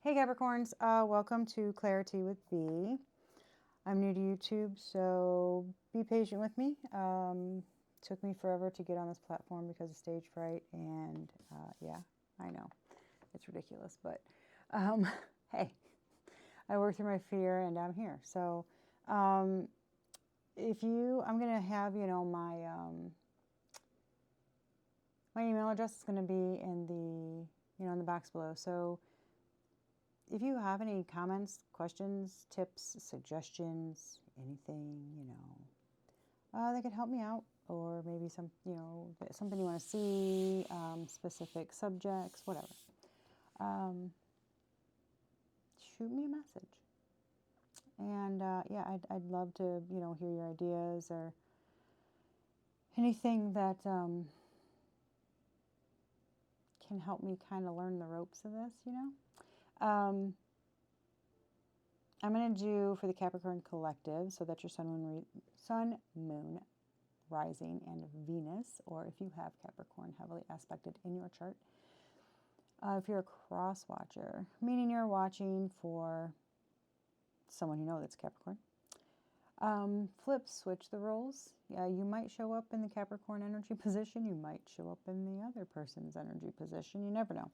Hey Capricorns, welcome to Clarity with B. I'm new to YouTube, so be patient with me. Took me forever to get on this platform because of stage fright, and yeah, I know, it's ridiculous, but hey, I worked through my fear and I'm here. So I'm gonna have, my email address is gonna be in the box below. So if you have any comments, questions, tips, suggestions, anything, that could help me out, or maybe something you want to see, specific subjects, whatever, shoot me a message. And yeah, I'd love to, hear your ideas or anything that can help me kind of learn the ropes of this, I'm going to do for the Capricorn Collective, so that's your sun, moon, rising, and Venus, or if you have Capricorn heavily aspected in your chart. If you're a cross watcher, meaning you're watching for someone you know that's Capricorn, switch the roles. Yeah, you might show up in the Capricorn energy position. You might show up in the other person's energy position. You never know.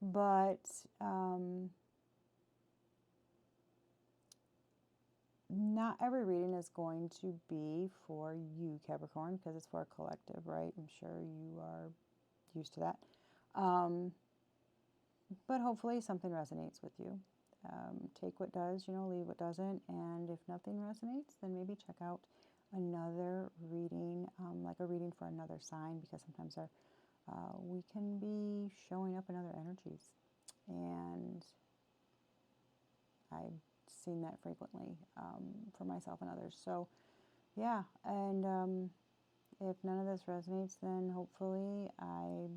But not every reading is going to be for you, Capricorn, because it's for a collective, right? I'm sure you are used to that. But hopefully something resonates with you. Take what does, leave what doesn't. And if nothing resonates, then maybe check out another reading, like a reading for another sign, because sometimes we can be showing up in other energies. And I've seen that frequently for myself and others. So yeah, and if none of this resonates, then hopefully I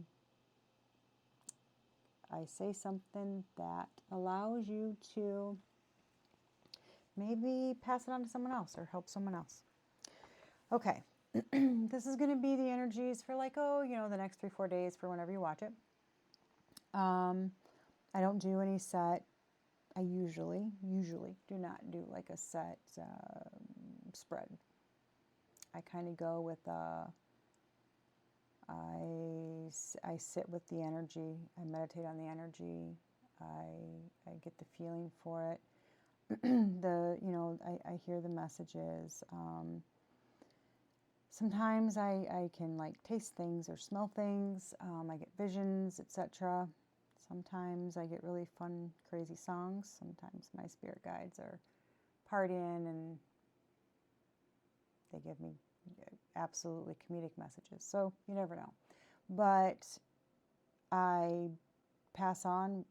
say something that allows you to maybe pass it on to someone else or help someone else. Okay, this is going to be the energies for the next 3-4 days for whenever you watch it. I don't do any set. I usually do not do like a set spread. I kind of go with I sit with the energy. I meditate on the energy. I get the feeling for it. I hear the messages. Sometimes I can like taste things or smell things. I get visions, etc. Sometimes I get really fun, crazy songs. Sometimes my spirit guides are partying and they give me absolutely comedic messages. So you never know. But I pass on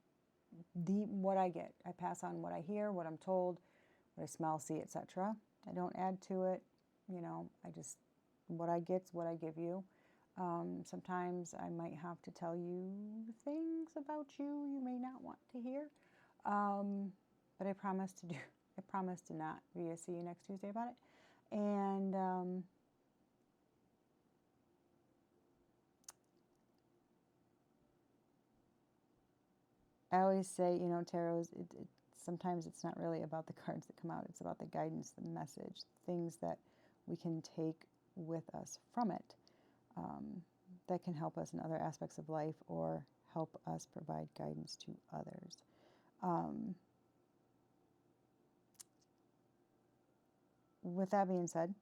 what I get. I pass on what I hear, what I'm told, what I smell, see, etc. I don't add to it. I just, what I get's what I give you. Sometimes I might have to tell you things about you may not want to hear. But I promise to not see you next Tuesday about it. And I always say, tarot, sometimes it's not really about the cards that come out. It's about the guidance, the message, things that we can take with us from it that can help us in other aspects of life or help us provide guidance to others. With that being said,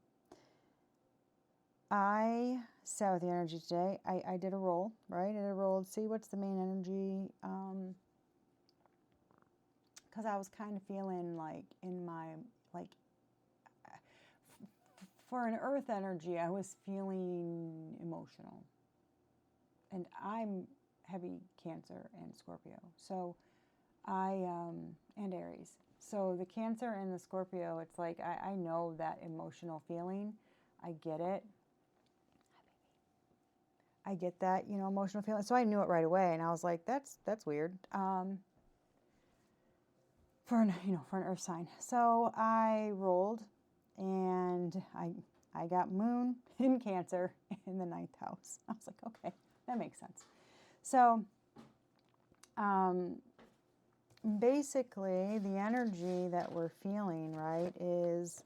I sat with the energy today. I did a roll, right? I did a roll to see what's the main energy. Because I was kind of feeling like in my, for an earth energy, I was feeling emotional. And I'm heavy Cancer and Scorpio. So and Aries. So the Cancer and the Scorpio, it's like I know that emotional feeling. I get it. I get that, emotional feeling. So I knew it right away, and I was like, that's weird. For an earth sign. So I rolled, and I got Moon in Cancer in the 9th house. I was like, okay, that makes sense. So Moon basically the energy that we're feeling, right, is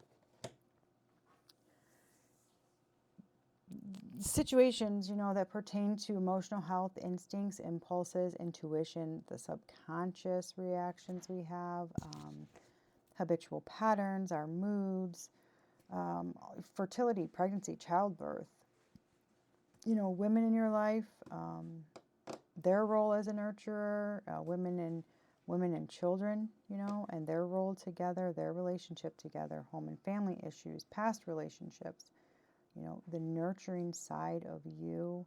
situations, that pertain to emotional health, instincts, impulses, intuition, the subconscious reactions we have, habitual patterns, our moods, fertility, pregnancy, childbirth, women in your life, their role as a nurturer, women and children, and their role together, their relationship together, home and family issues, past relationships, the nurturing side of you,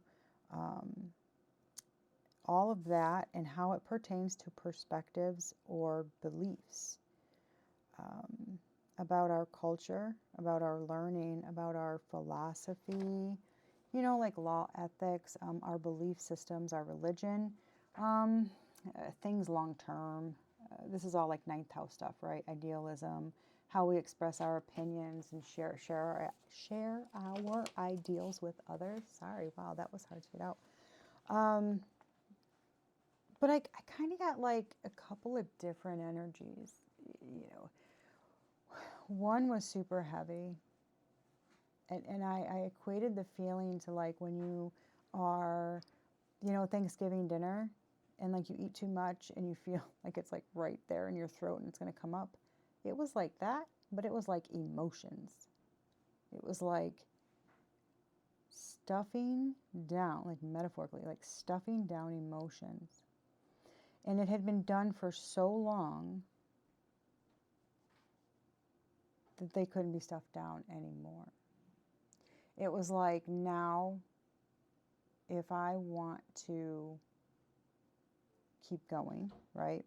all of that, and how it pertains to perspectives or beliefs about our culture, about our learning, about our philosophy, like law, ethics, our belief systems, our religion, things long term. This is all like ninth house stuff, right? Idealism, how we express our opinions and share our ideals with others. Sorry, wow, that was hard to get out. But I kind of got like a couple of different energies. One was super heavy. And I equated the feeling to like when you are, Thanksgiving dinner and like you eat too much and you feel like it's like right there in your throat and it's going to come up. It was like that, but it was like emotions. It was like stuffing down, like metaphorically, like stuffing down emotions. And it had been done for so long that they couldn't be stuffed down anymore. It was like, now, if I want to keep going, right?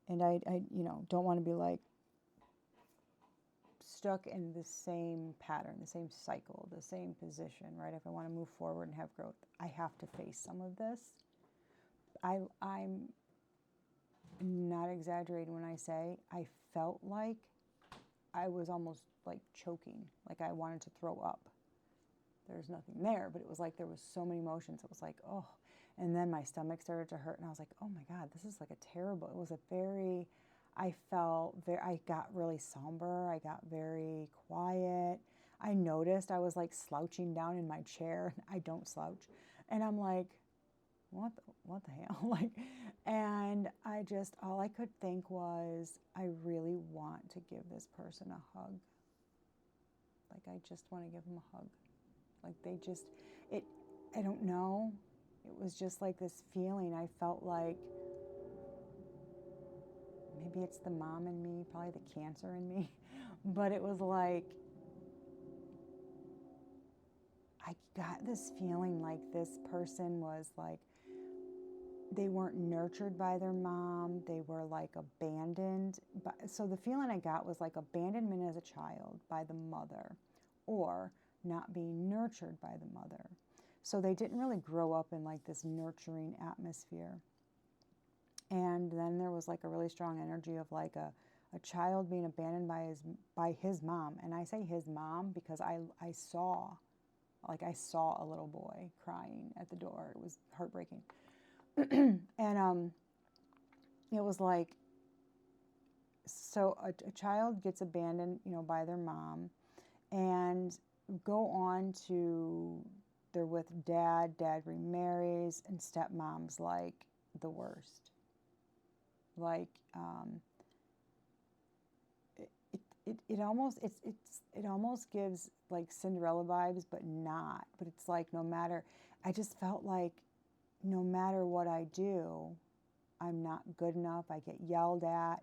And I don't want to be like stuck in the same pattern, the same cycle, the same position, right? If I want to move forward and have growth, I have to face some of this. I'm not exaggerating when I say I felt like I was almost like choking, like I wanted to throw up. There's nothing there, but it was like there was so many emotions. It was like, oh, and then my stomach started to hurt, and I was like, oh my God, this is like a terrible, it was a very, I got really somber, I got very quiet. I noticed I was like slouching down in my chair. I don't slouch. And I'm like, what the hell? Like, and all I could think was, I really want to give this person a hug. Like, I just want to give them a hug. Like I don't know. It was just like this feeling. I felt like maybe it's the mom in me, probably the cancer in me. But it was like, I got this feeling like this person was like, they weren't nurtured by their mom. They were like abandoned. So the feeling I got was like abandonment as a child by the mother, or not being nurtured by the mother. So they didn't really grow up in like this nurturing atmosphere. And then there was like a really strong energy of like a child being abandoned by his mom. And I say his mom because I saw a little boy crying at the door. It was heartbreaking. And it was like, so a child gets abandoned, by their mom, and go on to, they're with dad remarries, and stepmom's like the worst. Like, it almost gives like Cinderella vibes, but not. But it's like, I just felt like no matter what I do, I'm not good enough. I get yelled at.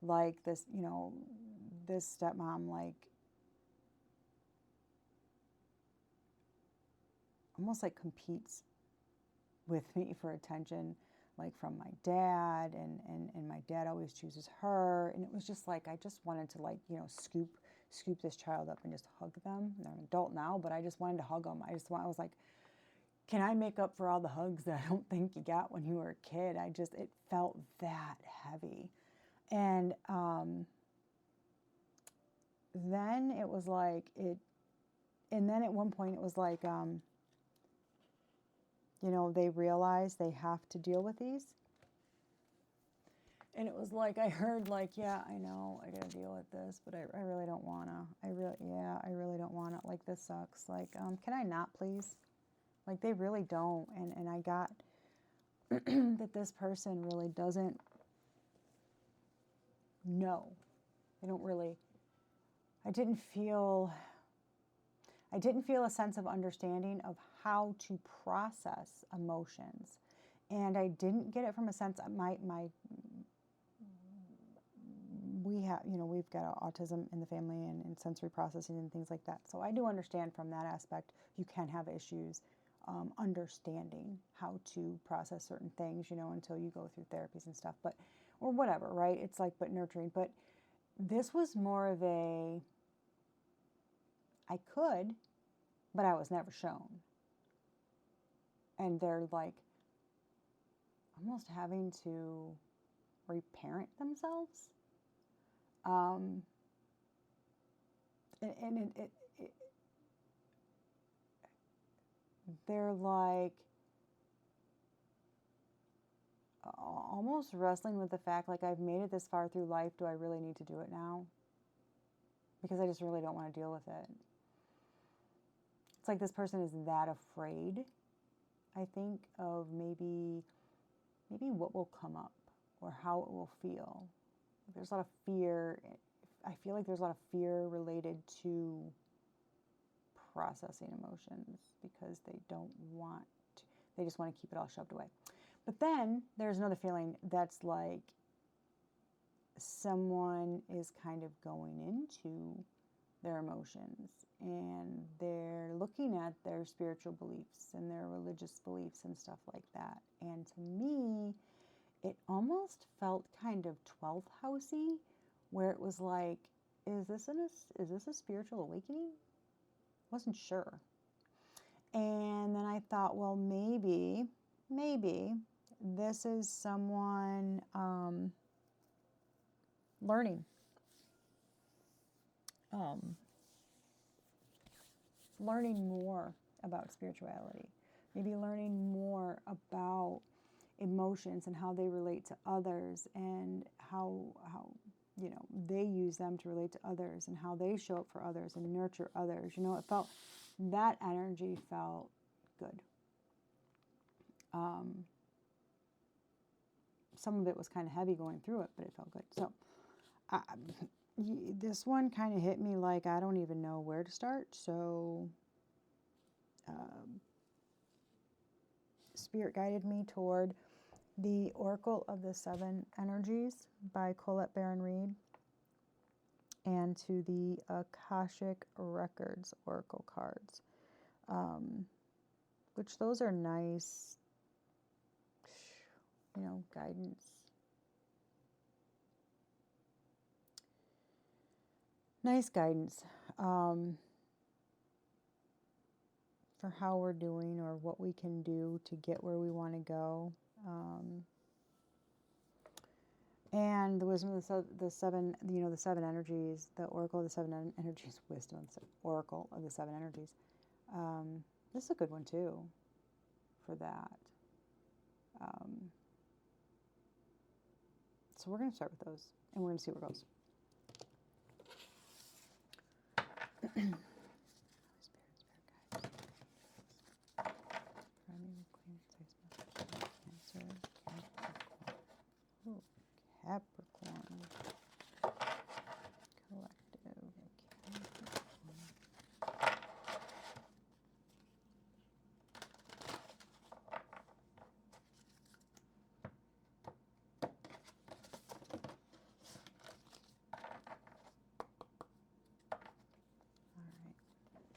Like this, this stepmom, like, almost like competes with me for attention, like from my dad, and my dad always chooses her. And it was just like, I just wanted to like, scoop this child up and just hug them. They're an adult now, but I just wanted to hug them. I was like, can I make up for all the hugs that I don't think you got when you were a kid? It felt that heavy. And then it was like, and then at one point it was like, they realize they have to deal with these. And it was like, I heard like, yeah, I know, I gotta deal with this, but I really don't wanna. I really don't wanna. Like, this sucks. Like, can I not, please? Like, they really don't. And I got that this person really doesn't know. They don't really, I didn't feel a sense of understanding of how to process emotions. And I didn't get it from a sense of we have, we've got autism in the family and sensory processing and things like that. So I do understand from that aspect, you can have issues understanding how to process certain things, until you go through therapies and stuff, or whatever, right? It's like, but nurturing. But this was more of a, I could, but I was never shown. And they're like almost having to reparent themselves. And they're like almost wrestling with the fact, like, I've made it this far through life. Do I really need to do it now? Because I just really don't want to deal with it. It's like this person is that afraid, I think, of maybe what will come up or how it will feel. There's a lot of fear. I feel like there's a lot of fear related to processing emotions because they don't want to, they just want to keep it all shoved away. But then there's another feeling that's like someone is kind of going into their emotions and they're looking at their spiritual beliefs and their religious beliefs and stuff like that. And to me, it almost felt kind of 12th housey, where it was like, is this a spiritual awakening? Wasn't sure. And then I thought, well, maybe this is someone learning. Learning more about spirituality, maybe learning more about emotions and how they relate to others and how they use them to relate to others and how they show up for others and nurture others. It felt, that energy felt good. Some of it was kind of heavy going through it, but it felt good. So this one kind of hit me like I don't even know where to start. So Spirit guided me toward the Oracle of the Seven Energies by Colette Baron-Reid and to the Akashic Records Oracle cards, which those are nice, guidance. Nice guidance for how we're doing or what we can do to get where we want to go. And the wisdom of the seven, the seven energies, the Oracle of the Seven Energies, wisdom of the Oracle of the Seven Energies. This is a good one too for that. So we're going to start with those, and we're going to see where it goes. Capricorn. Collective. All right.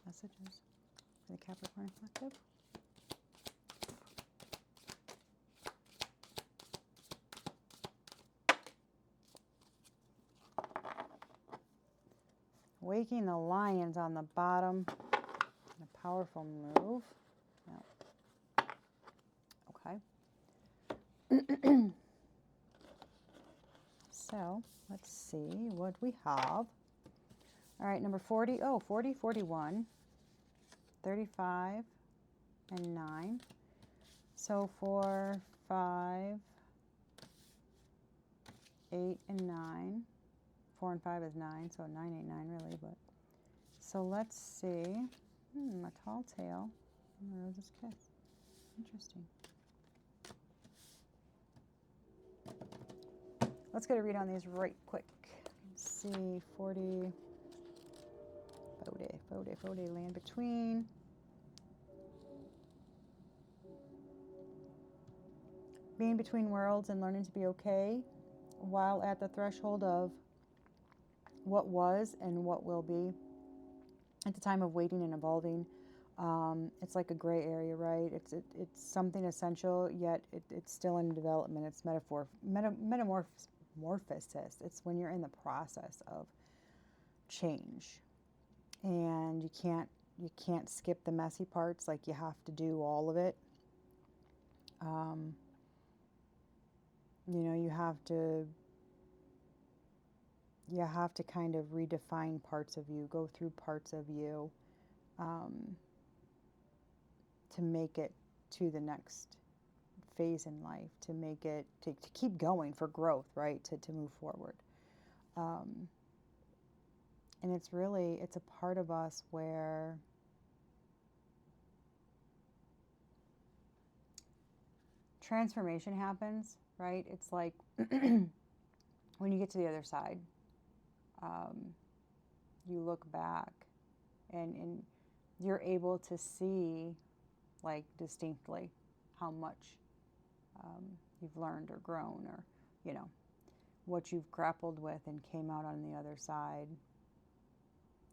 Messages for the Capricorn Collective. Waking the Lions on the bottom. A powerful move. Yep. Okay. So, let's see what we have. All right, number 40. Oh, 40, 41, 35, and 9. So 4, 5, 8 and 9. 4 and 5 is 9, so 9 ain't 9 really, but. So let's see. A tall tale. And a rose's kiss. Interesting. Let's get a read on these right quick. Let's see, 40. Fode, land between. Being between worlds and learning to be okay while at the threshold of what was and what will be. At the time of waiting and evolving, it's like a gray area, right? It's something essential, yet it's still in development. It's metamorphosis. It's when you're in the process of change, and you can't skip the messy parts. Like, you have to do all of it. You have to kind of redefine parts of you, go through parts of you, to make it to the next phase in life, to make it, to keep going for growth, right? To move forward. And it's a part of us where transformation happens, right? It's like when you get to the other side, you look back and you're able to see, like, distinctly how much you've learned or grown, or, what you've grappled with and came out on the other side,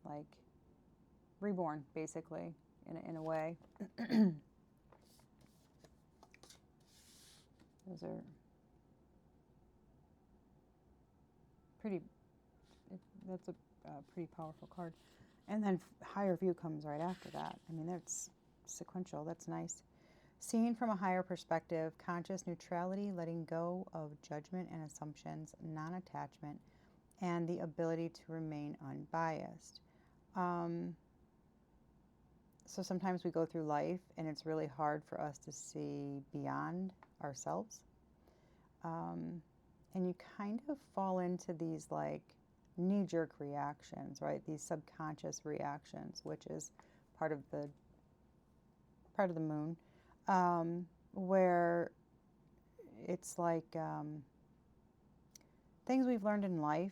like reborn, basically, in a way. Those are pretty, that's a pretty powerful card. And then higher view comes right after that. I mean, that's sequential. That's nice. Seeing from a higher perspective, conscious neutrality, letting go of judgment and assumptions, non-attachment, and the ability to remain unbiased. So sometimes we go through life and it's really hard for us to see beyond ourselves. And you kind of fall into these, like, knee-jerk reactions, right? These subconscious reactions, which is part of the moon, where it's like things we've learned in life,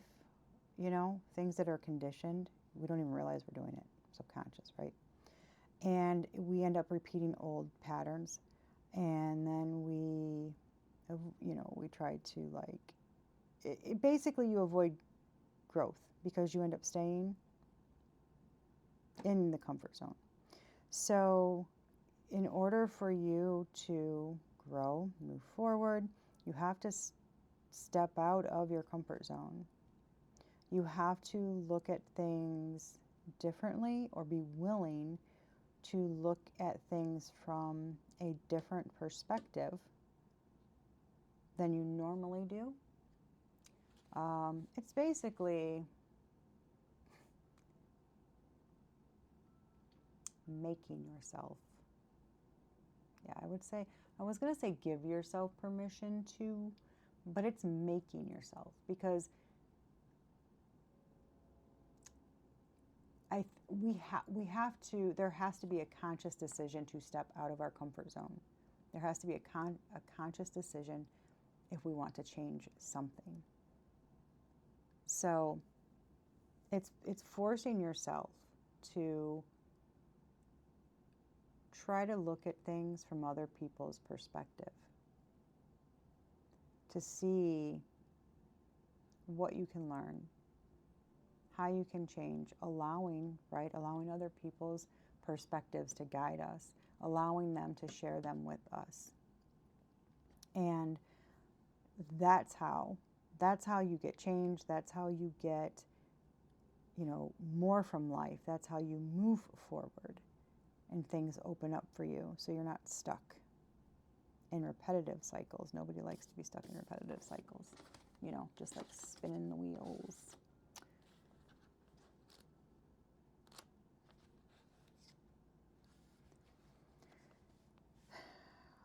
things that are conditioned. We don't even realize we're doing it, subconscious, right? And we end up repeating old patterns, and then we try to, like, basically you avoid growth because you end up staying in the comfort zone. So in order for you to grow, move forward, you have to step out of your comfort zone. You have to look at things differently, or be willing to look at things from a different perspective than you normally do. It's basically making yourself, I was going to say give yourself permission to, but it's making yourself, because there has to be a conscious decision to step out of our comfort zone. There has to be a conscious decision if we want to change something. So it's forcing yourself to try to look at things from other people's perspective, to see what you can learn, how you can change, allowing other people's perspectives to guide us, allowing them to share them with us. And that's how you get change. That's how you get, more from life. That's how you move forward and things open up for you, so you're not stuck in repetitive cycles. Nobody likes to be stuck in repetitive cycles, just like spinning the wheels.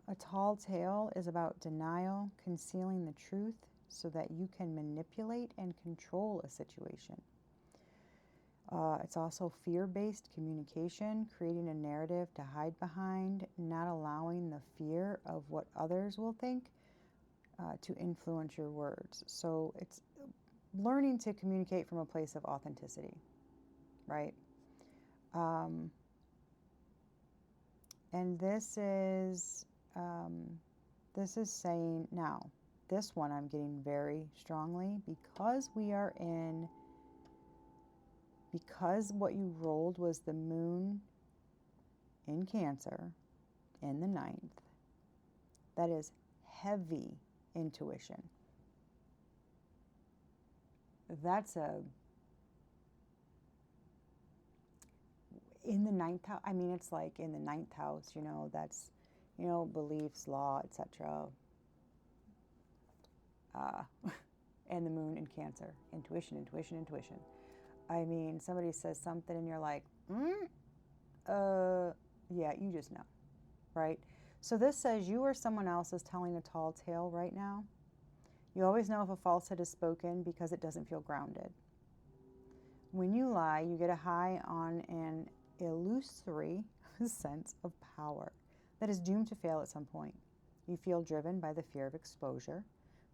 A tall tale is about denial, concealing the truth, so that you can manipulate and control a situation. It's also fear-based communication, creating a narrative to hide behind, not allowing the fear of what others will think to influence your words. So it's learning to communicate from a place of authenticity, right? And this is saying, now, this one I'm getting very strongly, because what you rolled was the moon in Cancer in the 9th. That is heavy intuition. That's in the 9th house. I mean, it's like in the 9th house, that's, beliefs, law, etc. And the moon in Cancer, intuition. I mean, somebody says something and you're like, yeah, you just know, right? So this says you or someone else is telling a tall tale right now. You always know if a falsehood is spoken because it doesn't feel grounded. When you lie, you get a high on an illusory sense of power that is doomed to fail at some point. You feel driven by the fear of exposure,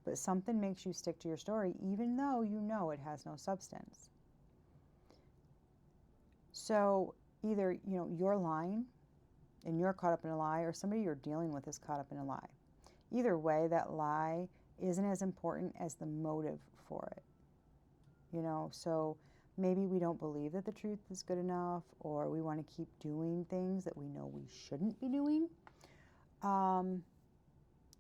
but something makes you stick to your story even though you know it has no substance. So either, you're lying and you're caught up in a lie, or somebody you're dealing with is caught up in a lie. Either way, that lie isn't as important as the motive for it. So maybe we don't believe that the truth is good enough, or we want to keep doing things that we know we shouldn't be doing. And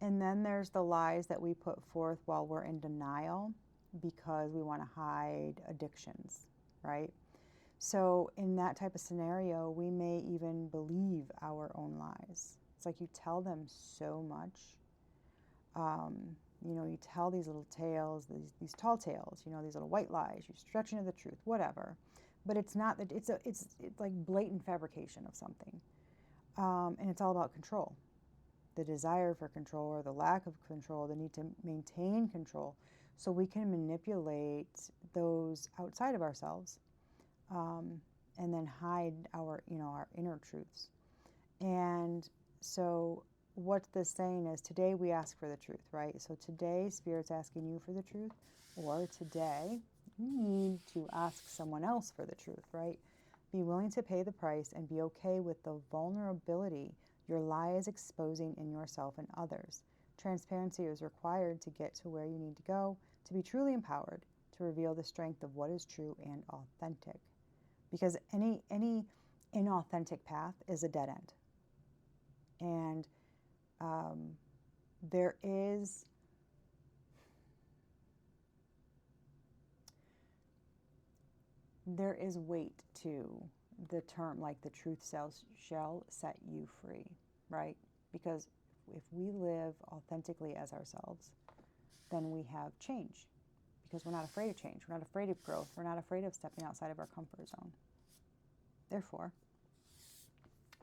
then there's the lies that we put forth while we're in denial because we want to hide addictions, right? So in that type of scenario, we may even believe our own lies. It's like you tell them so much. You tell these little tales, these tall tales, these little white lies, you stretch into the truth, whatever. But it's not that it's like blatant fabrication of something. And it's all about control. The desire for control, or the lack of control, the need to maintain control so we can manipulate those outside of ourselves. And then hide our inner truths. And so what this saying is, today we ask for the truth, right? So today Spirit's asking you for the truth, or today you need to ask someone else for the truth, right? Be willing to pay the price and be okay with the vulnerability your lie is exposing in yourself and others. Transparency is required to get to where you need to go, to be truly empowered, to reveal the strength of what is true and authentic. Because any inauthentic path is a dead end. And there is weight to the term, like the truth shall set you free, right? Because if we live authentically as ourselves, then we have change. Because we're not afraid of change. We're not afraid of growth. We're not afraid of stepping outside of our comfort zone. Therefore,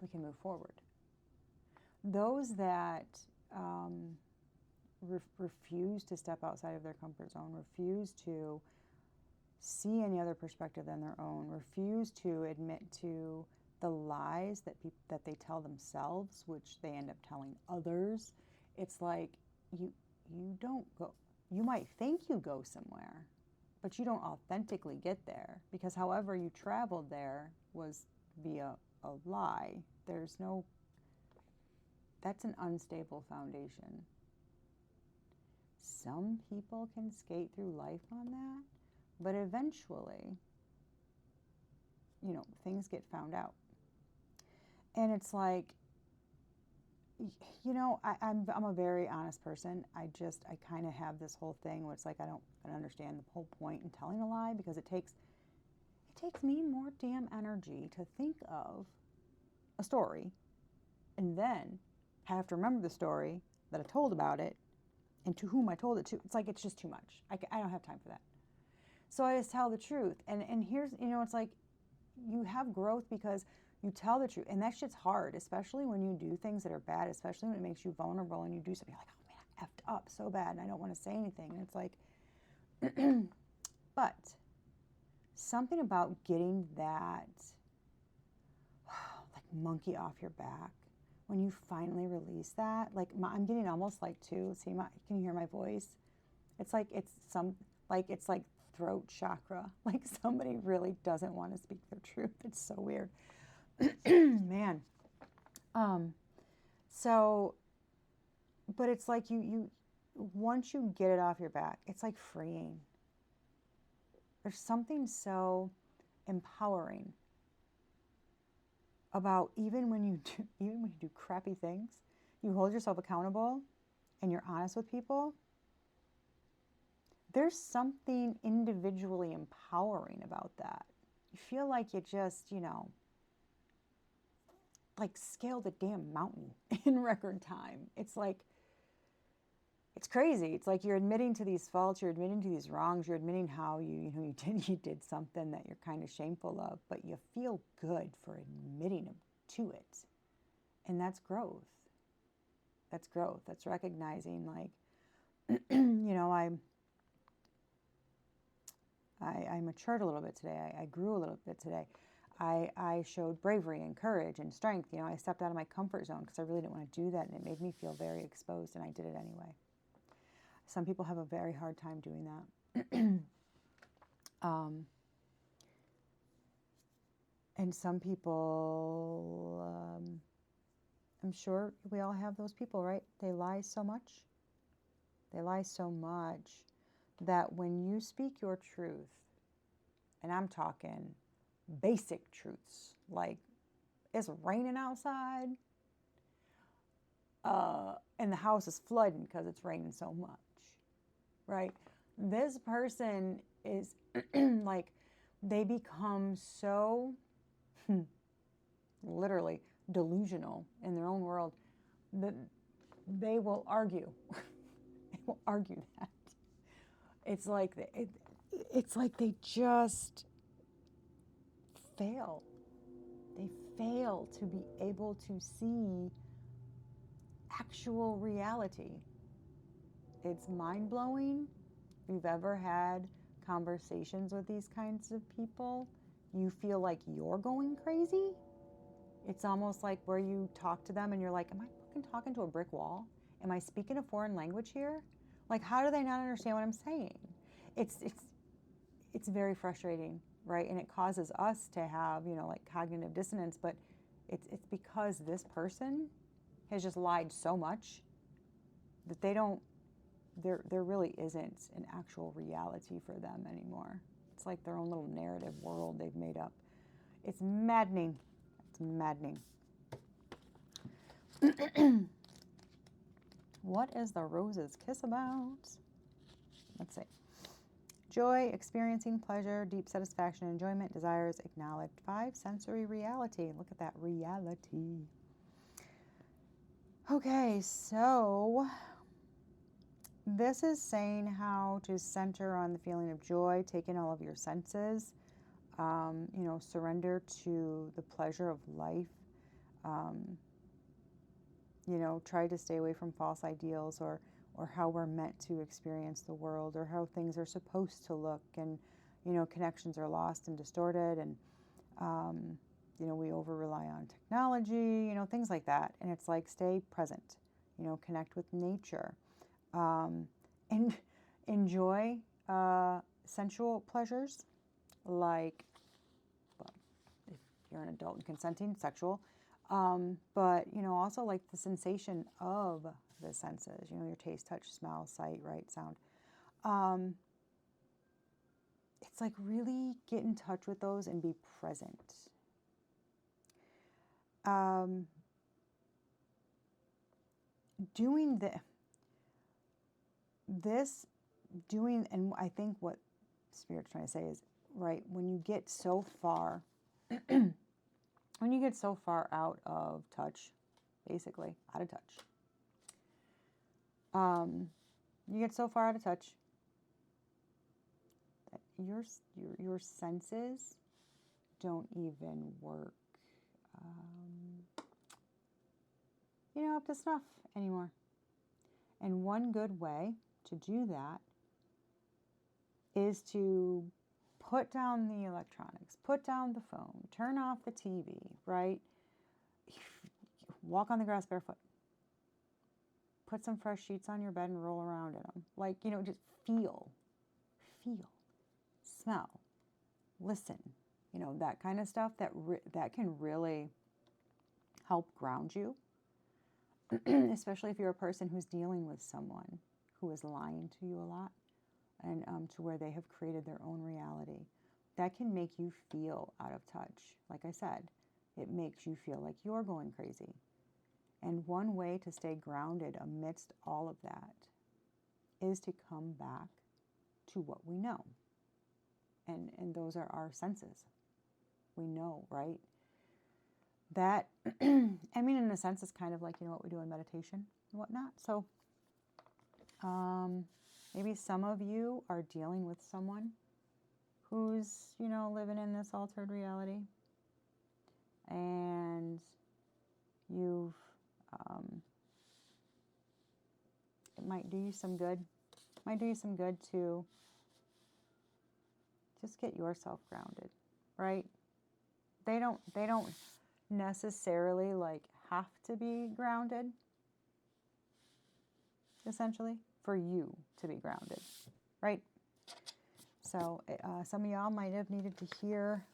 we can move forward. Those that refuse to step outside of their comfort zone, refuse to see any other perspective than their own, refuse to admit to the lies that they tell themselves, which they end up telling others. It's like you don't go. You might think you go somewhere, but you don't authentically get there, because however you traveled there was via a lie. That's an unstable foundation. Some people can skate through life on that, but eventually, things get found out. And it's like, I'm a very honest person. I kind of have this whole thing where it's like I don't understand the whole point in telling a lie, because it takes me more damn energy to think of a story and then have to remember the story that I told about it and to whom I told it to. It's like, it's just too much. I don't have time for that. So I just tell the truth. And here's, it's like you have growth because you tell the truth. And that shit's hard, especially when you do things that are bad, especially when it makes you vulnerable and you do something like, oh man, effed up so bad and I don't want to say anything. And it's like, but something about getting that like monkey off your back, when you finally release that, like I'm getting almost like too, see, can you hear my voice? It's like, it's like throat chakra. Like somebody really doesn't want to speak their truth. It's so weird. Man. So, but it's like you, once you get it off your back, it's like freeing. There's something so empowering about even when you do crappy things, you hold yourself accountable and you're honest with people. There's something individually empowering about that. You feel like you just, like scaled a damn mountain in record time. It's like, it's crazy. It's like you're admitting to these faults, you're admitting to these wrongs, you're admitting how you did something that you're kind of shameful of, but you feel good for admitting to it. And that's growth. That's growth. That's recognizing, like, I matured a little bit today. I grew a little bit today. I showed bravery and courage and strength. I stepped out of my comfort zone because I really didn't want to do that, and it made me feel very exposed, and I did it anyway. Some people have a very hard time doing that. And some people, I'm sure we all have those people, right? They lie so much. They lie so much that when you speak your truth, and I'm talking basic truths, like it's raining outside, and the house is flooding because it's raining so much, right? This person is like, they become so literally delusional in their own world that they will argue. They will argue that. It's like they just fail. They fail to be able to see actual reality. It's mind-blowing. If you've ever had conversations with these kinds of people, you feel like you're going crazy. It's almost like where you talk to them and you're like, am I fucking talking to a brick wall? Am I speaking a foreign language here? Like, how do they not understand what I'm saying? It's very frustrating, right? And it causes us to have, like cognitive dissonance, but it's because this person has just lied so much that there really isn't an actual reality for them anymore. It's like their own little narrative world they've made up. It's maddening. It's maddening. What is the rose's kiss about? Let's see. Joy, experiencing pleasure, deep satisfaction, enjoyment, desires, acknowledged. 5, sensory reality. Look at that reality. Okay, so this is saying how to center on the feeling of joy, take in all of your senses, surrender to the pleasure of life, try to stay away from false ideals or how we're meant to experience the world or how things are supposed to look, and, connections are lost and distorted, and, we over-rely on technology, things like that. And it's like, stay present, connect with nature, and enjoy sensual pleasures, like, well, if you're an adult and consenting, sexual, but, also like the sensation of the senses, your taste, touch, smell, sight, right, sound. It's like really get in touch with those and be present. And I think what Spirit's trying to say is, right, when you get so far, when you get so far out of touch, basically out of touch, you get so far out of touch that your senses don't even work, up to snuff anymore. And one good way to do that is to put down the electronics, put down the phone, turn off the TV, right? Walk on the grass barefoot. Put some fresh sheets on your bed and roll around in them. Like, just feel, smell, listen, that kind of stuff that can really help ground you, especially if you're a person who's dealing with someone who is lying to you a lot and to where they have created their own reality. That can make you feel out of touch. Like I said, it makes you feel like you're going crazy. And one way to stay grounded amidst all of that is to come back to what we know. And those are our senses. We know, right? That, I mean, in a sense, it's kind of like, what we do in meditation and whatnot. So maybe some of you are dealing with someone who's, living in this altered reality. And you've, it might do you some good. Might do you some good to just get yourself grounded, right? They don't necessarily have to be grounded, essentially, for you to be grounded, right? So some of y'all might have needed to hear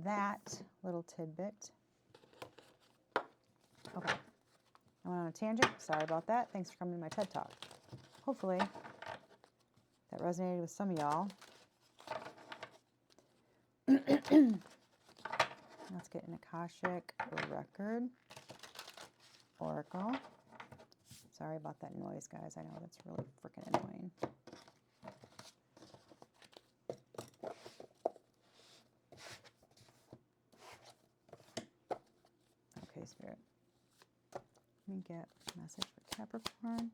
that little tidbit. Okay, I went on a tangent. Sorry about that. Thanks for coming to my TED Talk. Hopefully that resonated with some of y'all. Let's get an Akashic record. Oracle. Sorry about that noise, guys. I know that's really freaking annoying. Okay, Spirit. Let me get a message for Capricorn.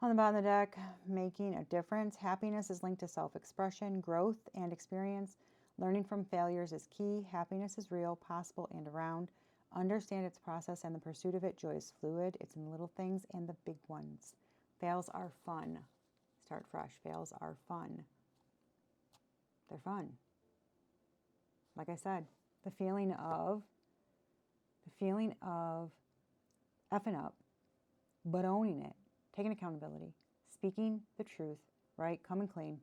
On the bottom of the deck, making a difference. Happiness is linked to self-expression, growth, and experience. Learning from failures is key. Happiness is real, possible, and around. Understand its process and the pursuit of it. Joy is fluid. It's in the little things and the big ones. Fails are fun. Start fresh. Fails are fun. They're fun. Like I said, the feeling of effing up, but owning it. Taking accountability, speaking the truth, right? Coming clean.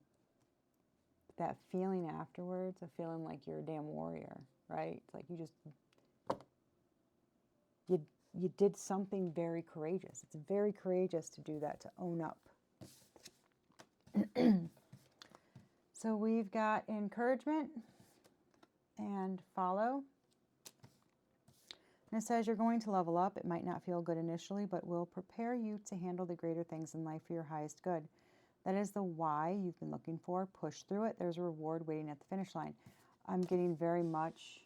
That feeling afterwards of feeling like you're a damn warrior, right? It's like you did something very courageous. It's very courageous to do that, to own up. So we've got encouragement and follow. And it says you're going to level up. It might not feel good initially, but will prepare you to handle the greater things in life for your highest good. That is the why you've been looking for. Push through it. There's a reward waiting at the finish line. I'm getting very much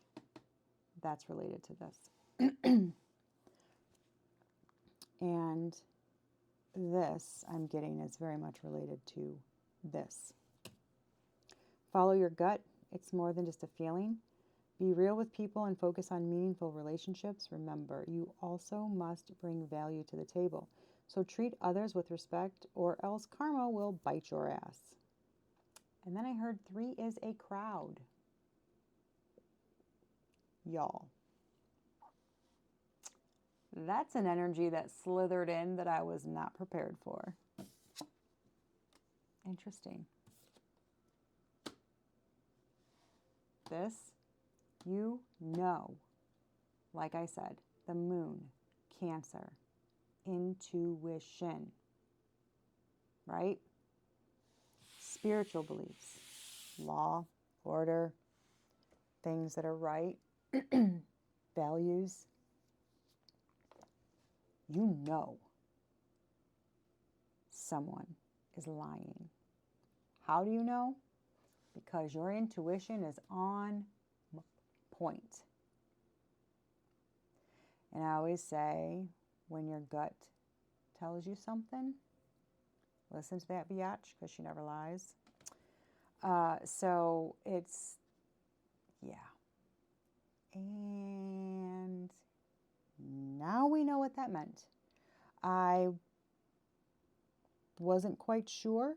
that's related to this. And this I'm getting is very much related to this. Follow your gut. It's more than just a feeling. Be real with people and focus on meaningful relationships. Remember, you also must bring value to the table. So treat others with respect or else karma will bite your ass. And then I heard 3 is a crowd. Y'all. That's an energy that slithered in that I was not prepared for. Interesting. This, like I said, the moon, Cancer, intuition, right? Spiritual beliefs, law, order, things that are right, values. You know someone is lying. How do you know? Because your intuition is on point. And I always say, when your gut tells you something, listen to that biatch, because she never lies. So it's, yeah. what that meant. I wasn't quite sure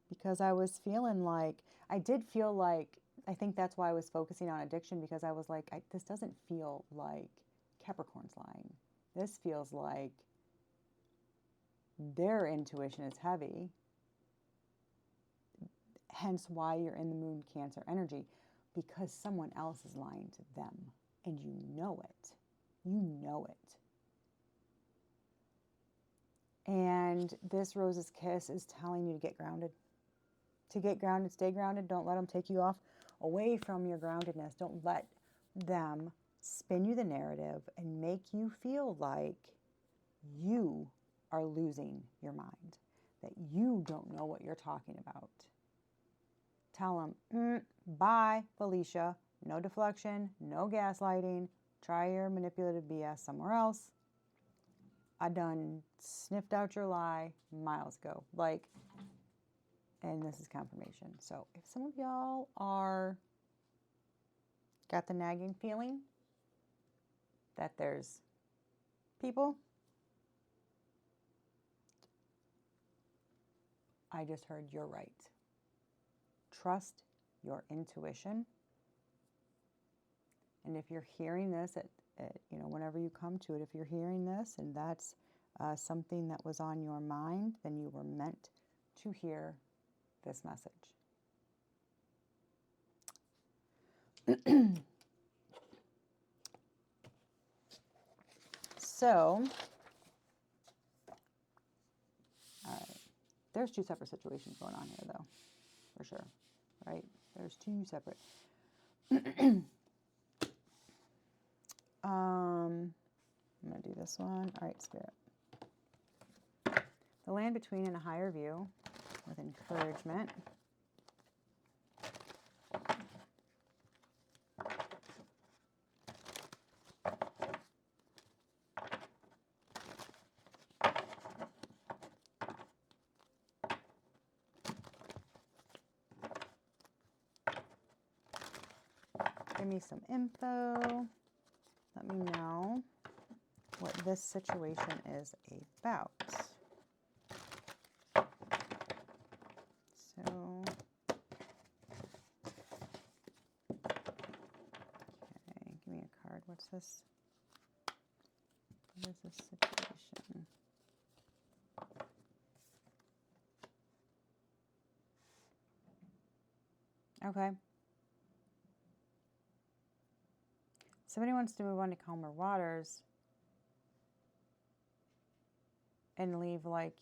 because I was feeling like, I did feel like, I think that's why I was focusing on addiction, because I was like, this doesn't feel like Capricorn's lying. This feels like their intuition is heavy. Hence why you're in the Moon Cancer energy, because someone else is lying to them and you know it. You know it. And this Rose's Kiss is telling you to get grounded. To get grounded, stay grounded. Don't let them take you off away from your groundedness. Don't let them spin you the narrative and make you feel like you are losing your mind, that you don't know what you're talking about. Tell them, bye, Felicia. No deflection, no gaslighting. Try your manipulative BS somewhere else. I done sniffed out your lie miles ago. Like, and this is confirmation. So if some of y'all are got the nagging feeling that there's people, I just heard you're right. Trust your intuition. And if you're hearing this at whenever you come to it, if you're hearing this and that's something that was on your mind, then you were meant to hear this message. So, all right, there's two separate situations going on here, though, for sure, right? There's two separate. I'm going to do this one. All right, Spirit. The land between and a higher view with encouragement. Give me some info. Let me know what this situation is about. So, okay, give me a card. What's this? What is this situation? Okay. Somebody wants to move on to calmer waters and leave, like,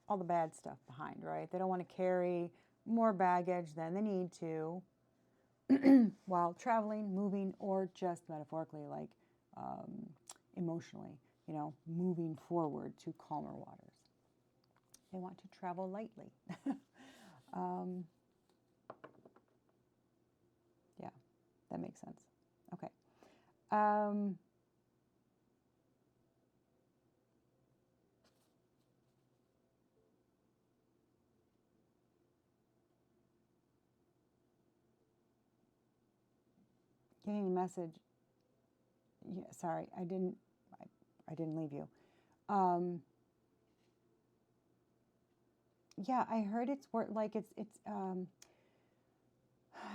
all the bad stuff behind, right? They don't want to carry more baggage than they need to while traveling, moving, or just metaphorically, like emotionally, moving forward to calmer waters. They want to travel lightly. Yeah, that makes sense. Okay. Getting a message. Yeah, sorry, I didn't leave you. Yeah, I heard it's like it's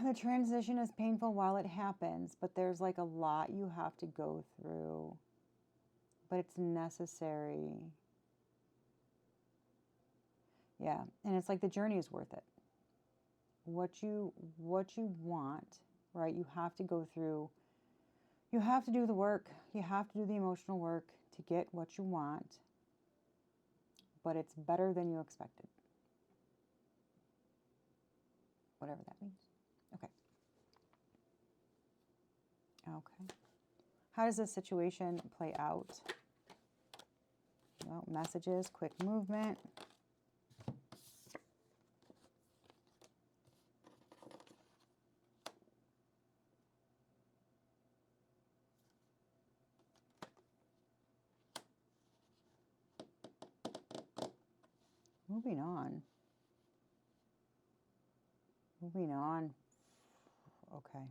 the transition is painful while it happens, but there's like a lot you have to go through, but it's necessary. Yeah, and it's like the journey is worth it. What you want, right? You have to go through. You have to do the work. You have to do the emotional work to get what you want, but it's better than you expected. Whatever that means. Okay. Okay. How does this situation play out? Well, messages, quick movement. Moving on. Moving on. Okay.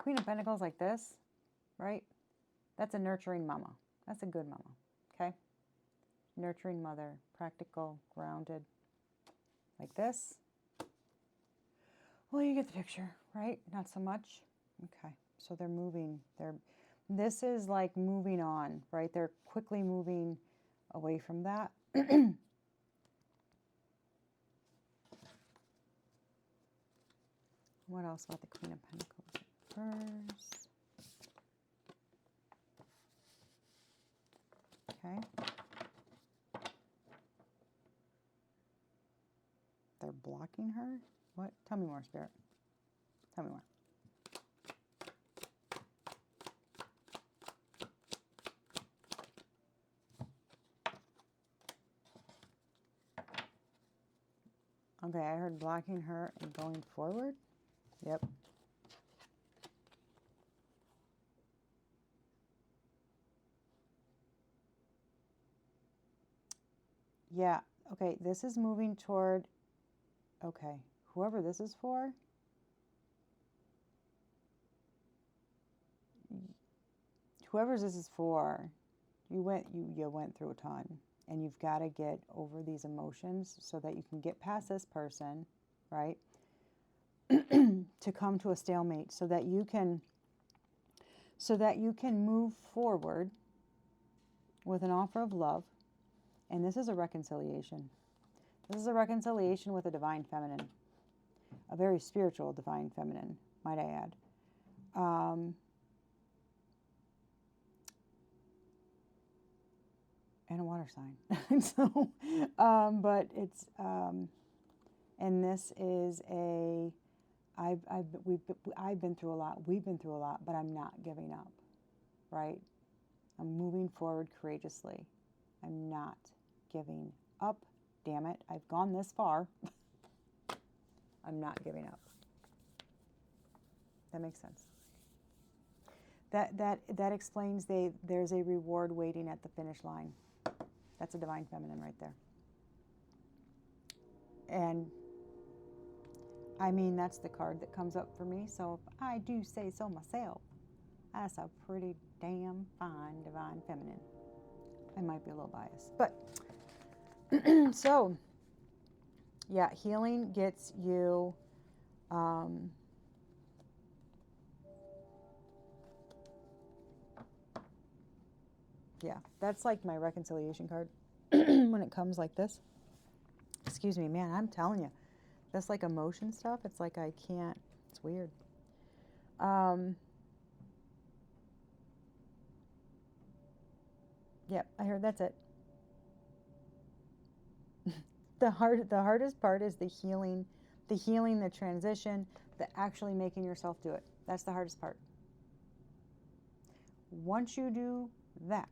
Queen of Pentacles like this, right? That's a nurturing mama. That's a good mama, okay? Nurturing mother, practical, grounded, like this. Well, you get the picture, right? Not so much. Okay, so they're moving. This is like moving on, right? They're quickly moving away from that. What else about the Queen of Pentacles first? Okay. They're blocking her? What? Tell me more, Spirit. Tell me more. Okay, I heard blocking her and going forward. Yep. Yeah, okay, this is moving toward, okay, whoever this is for, whoever this is for, you went through a ton, and you've got to get over these emotions so that you can get past this person, right? To come to a stalemate so that you can move forward with an offer of love. And this is a reconciliation. This is a reconciliation with a divine feminine, a very spiritual divine feminine, might I add. And a water sign. So, but it's, and this is a, I've been through a lot. We've been through a lot, but I'm not giving up, right? I'm moving forward courageously. I'm not giving up. Damn it. I've gone this far. I'm not giving up. That makes sense. That explains there's a reward waiting at the finish line. That's a divine feminine right there. And I mean, that's the card that comes up for me. So if I do say so myself, that's a pretty damn fine divine feminine. I might be a little biased, but so yeah, healing gets you yeah, that's like my reconciliation card when it comes like this. Excuse me, man, I'm telling you, that's like emotion stuff. It's like I can't, it's weird. Yep, I heard that's it. The hardest part is the healing, the transition, the actually making yourself do it. That's the hardest part. Once you do that,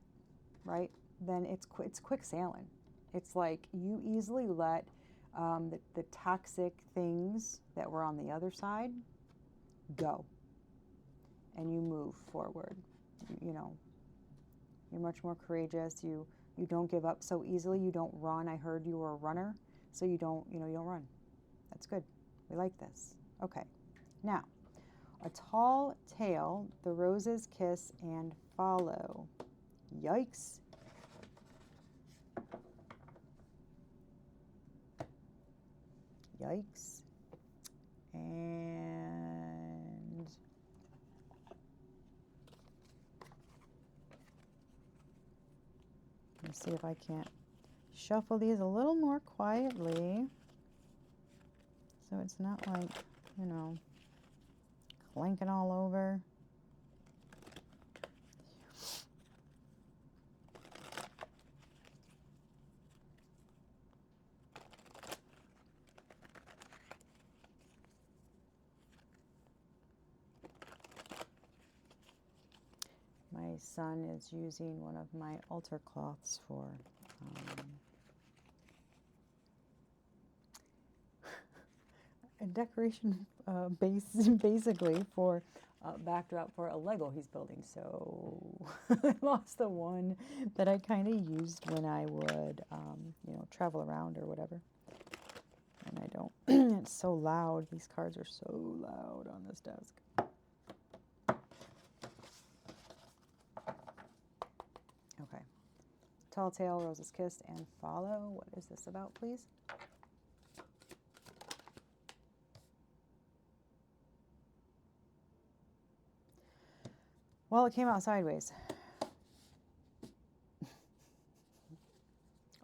right, then it's quick sailing. It's like you easily let the toxic things that were on the other side go, and you move forward. You know, you're much more courageous. You don't give up so easily. You don't run. I heard you were a runner, so you don't run. That's good. We like this. Okay, now a tall tale, the roses kiss and follow. Yikes. Yikes. And let me see if I can't shuffle these a little more quietly so it's not like, clanking all over. My son is using one of my altar cloths for a decoration basically for backdrop for a Lego he's building. So I lost the one that I kind of used when I would, travel around or whatever. And I don't, it's so loud. These cards are so loud on this desk. tall tale, roses kissed, and follow. What is this about, please? Well, it came out sideways.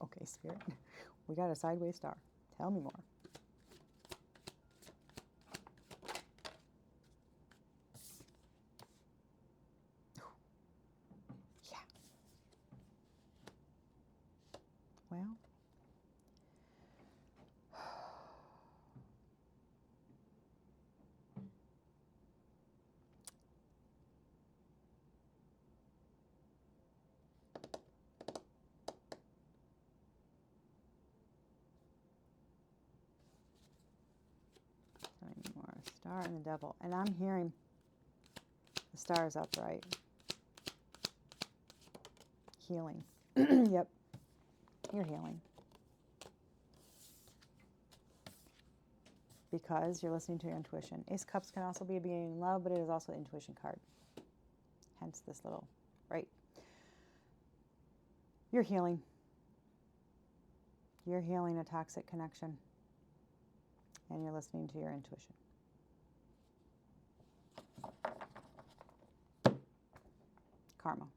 Okay, Spirit. We got a sideways star. Tell me more. Yeah. Well. More. Star and the devil. And I'm hearing the stars upright. Healing. Yep. You're healing. Because you're listening to your intuition. Ace of Cups can also be a beginning in love, but it is also an intuition card. Hence this little, right? You're healing. You're healing a toxic connection. And you're listening to your intuition. Karma.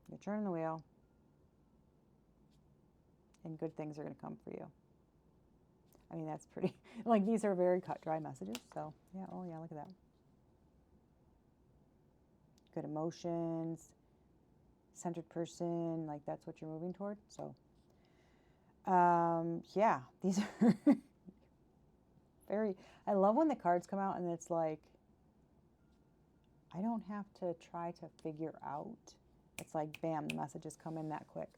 You're turning the wheel. And good things are going to come for you. I mean, that's pretty, like, these are very cut, dry messages. So, yeah, oh, yeah, look at that. Good emotions, centered person, like, that's what you're moving toward. So, yeah, these are very, I love when the cards come out and it's like, I don't have to try to figure out. It's like, bam, the messages come in that quick.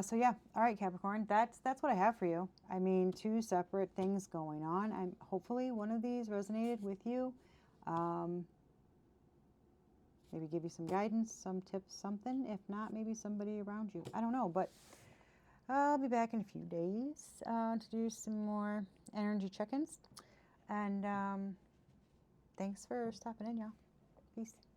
So yeah, all right, Capricorn, that's what I have for you. I mean, two separate things going on. Hopefully one of these resonated with you. Maybe give you some guidance, some tips, something. If not, maybe somebody around you. I don't know, but I'll be back in a few days to do some more energy check-ins. And thanks for stopping in, y'all. Peace.